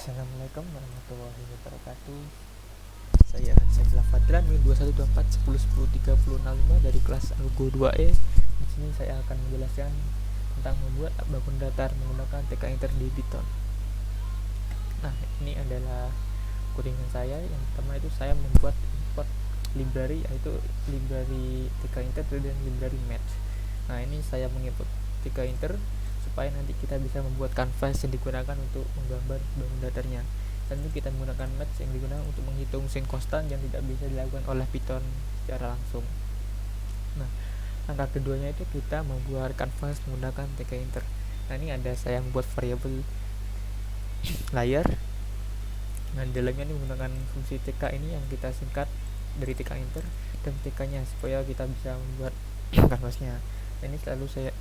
Assalamualaikum warahmatullahi wabarakatuh. Saya Hansyafillah Fadlan, NIM 212410103065 dari kelas Algo 2E. Di sini saya akan menjelaskan tentang membuat bangun datar menggunakan TK Inter di Python. Nah, ini adalah codingan saya. Yang pertama itu saya membuat import library, yaitu library TK Inter dan library match. Nah, ini saya mengimport TK Inter supaya nanti kita bisa membuat canvas yang digunakan untuk menggambar bangun datarnya. Tentu kita menggunakan match yang digunakan untuk menghitung sin konstan yang tidak bisa dilakukan oleh Python secara langsung. Nah, langkah keduanya itu kita membuat canvas menggunakan TK Inter. Nah, ini ada saya membuat variabel layar. Nah, dalamnya ini menggunakan fungsi TK ini yang kita singkat dari TK Inter dan TK-nya supaya kita bisa membuat canvasnya. Nah, ini selalu saya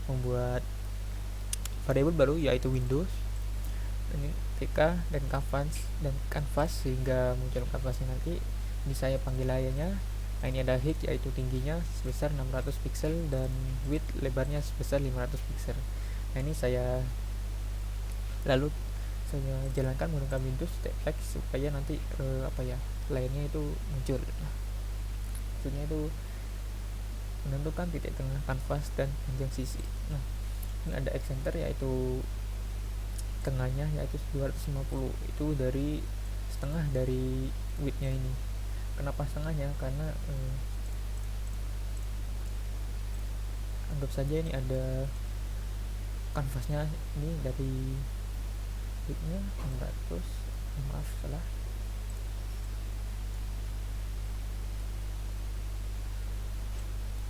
membuat variabel baru yaitu Windows, ini TK dan canvas sehingga muncul canvasnya nanti. Ini saya panggil layarnya. Nah, ini ada height yaitu tingginya sebesar 600 pixel dan width lebarnya sebesar 500 pixel. Nah, ini saya lalu saya jalankan menggunakan Windows TX supaya nanti layarnya itu muncul. Nah, maksudnya itu menentukan titik tengah kanvas dan panjang sisi. Nah, ini ada excenter yaitu tengahnya yaitu 250, itu dari setengah dari widthnya ini. Kenapa setengahnya? Karena anggap saja ini ada kanvasnya ini dari widthnya 600, maaf salah,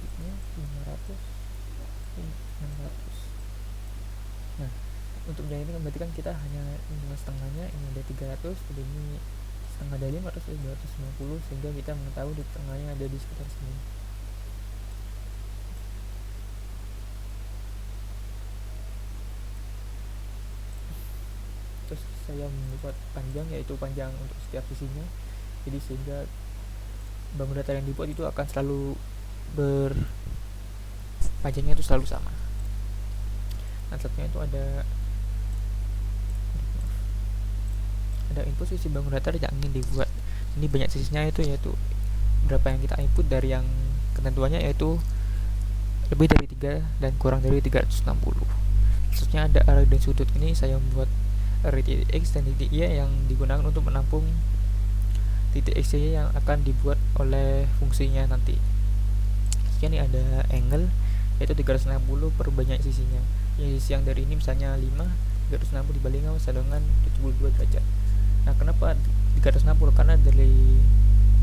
widthnya 500 600. Nah, untuk yang ini berarti kan kita hanya dengan setengahnya, ini ada 300, jadi ini setengah dari 500 jadi 250, sehingga kita mengetahui di tengahnya ada di sekitar sini. Terus saya membuat panjang, yaitu panjang untuk setiap sisinya, jadi sehingga bangun datar yang dibuat itu akan selalu panjangnya itu selalu sama. Nah, selanjutnya itu ada input sisi bangun datar yang ingin dibuat. Ini banyak sisinya yaitu berapa yang kita input dari yang ketentuannya yaitu lebih dari 3 dan kurang dari 360. Selanjutnya ada array dan sudut. Ini saya membuat array titik X dan titik Y yang digunakan untuk menampung titik X Y yang akan dibuat oleh fungsinya nanti. Selanjutnya ini ada angle yaitu 360 per banyak sisinya. Sisi yang dari ini misalnya 5, 360 dibagi sama dengan 72 derajat. Nah, kenapa 360? Karena dari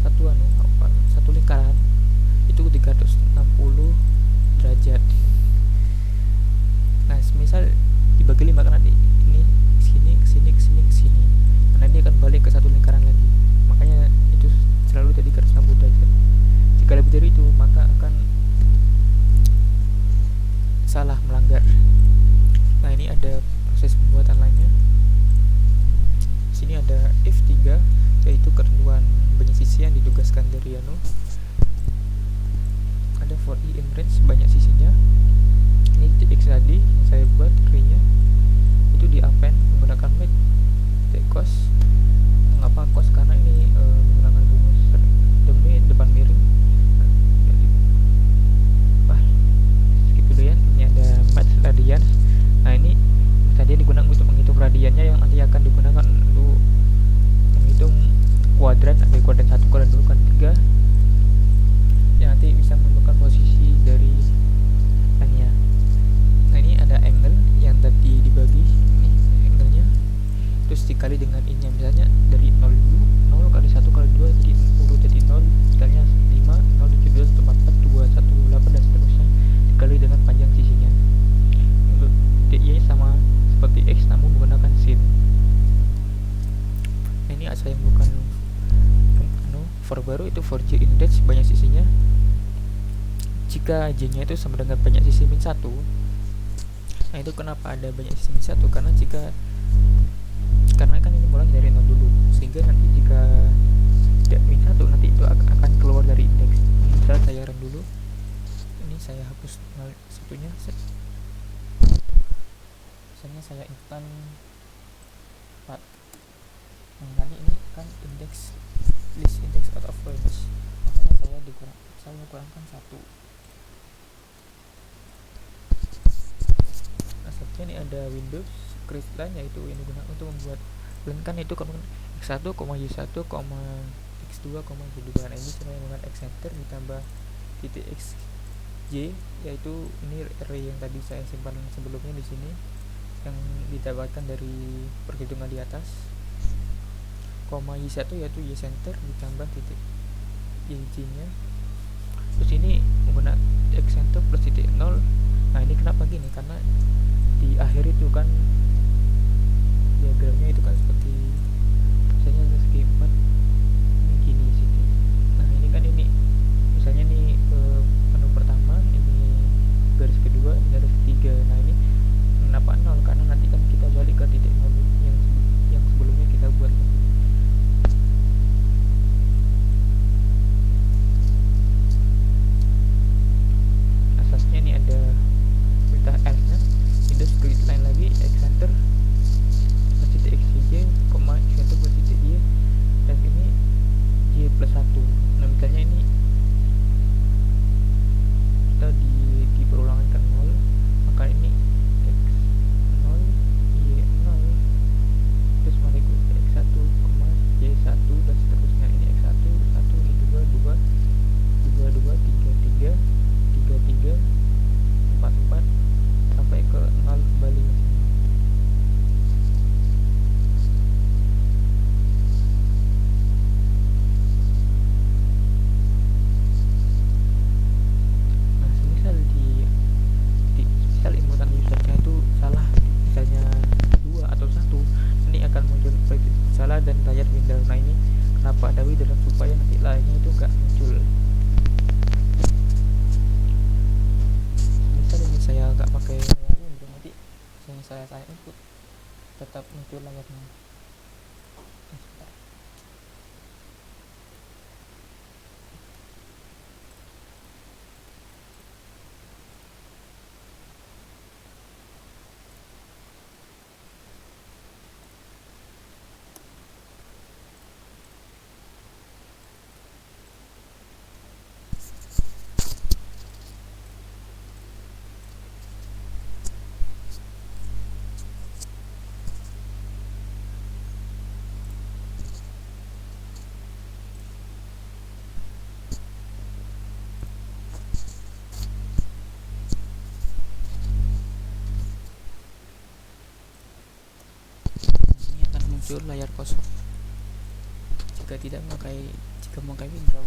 satu lingkaran itu 360 derajat. Nah, misal dibagi 5 kan nanti ini sini ke sini ke sini ke sini. Nah, ini akan balik ke satu lingkaran lagi. Makanya itu selalu jadi 360 derajat. Jika lebih dari itu, maka akan salah, melanggar. Nah, ini ada proses pembuatan lainnya. Sini ada F3 yaitu ketentuan banyak sisi yang ditugaskan dari ada for i in range banyak sisinya. Ini tx tadi yang saya buat array-nya itu di append menggunakan make tcos. Mengapa cos? Karena ini menggunakan rumus demi depan miring. Skip dulu ya. Ini ada match radians. Nah, ini tadi digunakan untuk menghitung radiannya yang nanti akan digunakan untuk menghitung kuadran, ada kuadran 1, kuadran 2, kuadran 3 yang nanti bisa menentukan posisi dari nya. Nah, ini ada angle yang tadi dibagi, ini angle-nya terus dikali dengan in-nya, misalnya dari 0 dulu, 0 kali 1 kali 2 jadi urut jadi 0, misalnya 5, 0, 7, 2, 1, 4, 2, 1, 8 dan seterusnya, dikali dengan panjang sisinya. Untuk dy sama seperti X namun menggunakan sin. Nah, ini saya bukan for baru itu for j in range banyak sisinya. Jika j nya itu sama dengan banyak sisi min 1. Nah, itu kenapa ada banyak sisi min 1? Karena kan ini mulai dari 0 dulu, sehingga nanti jika tidak min 1 nanti itu akan keluar dari indeks. Misal saya run dulu, ini saya hapus satunya, misalnya saya inputkan 4. Nah tadi ini kan indeks list index out of range, makanya saya kurangkan satu. Nah selanjutnya ini ada Windows create line, yaitu ini digunakan untuk membuat line kan itu x1, y1, x2, y2. Nah ini sama dengan x center ditambah titik xj, yaitu ini array yang tadi saya simpan sebelumnya di sini yang didapatkan dari perhitungan di atas, y1 yaitu y center ditambah titik yj nya. Terus ini menggunakan x center plus titik 0. Nah ini kenapa gini, karena di akhir itu kan diagramnya itu kan seperti misalnya segi 4 ini gini situ. Nah ini kan ini misalnya nih menu pertama ini garis kedua, ini garis ketiga. Nah ini kenapa 0, karena nanti kan kita balik ke titik 0 yang sebelumnya kita buat lagi. Asasnya ini ada perintah else nya, Windows create line lagi, x center plus titik xj, x center plus titik y, dan ini y plus 1. Nah misalnya ini kita di perulangan ke 0, maka ini x 0 y 0 terus sekaligus x1, y1 dan seterusnya. Ini x1 1, ini 2 2 2 2 3 3 3 3 4 4 sampai ke 0 kembali. Nah semisal misal inputan usernya itu salah, misalnya 2 atau 1, ini akan muncul salah dan layar window. Nah ini kenapa ada window, supaya nanti layarnya itu gak muncul. Misal ini saya gak pakai layar window, nanti saya input tetap muncul layarnya. Ini akan muncul layar kosong jika memakai window.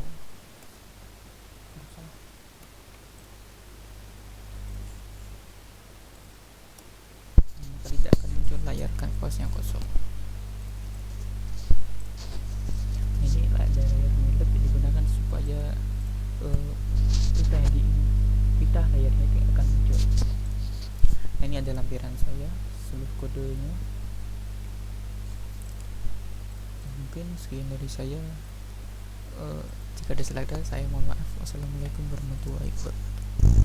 Maka tidak akan muncul layar kanvas yang kosong. Ini layar window digunakan supaya pita layarnya itu akan muncul. Nah, ini ada lampiran saya seluruh kodenya. Mungkin sekian dari saya. Jika ada salah kata saya mohon maaf. Wassalamualaikum warahmatullahi wabarakatuh.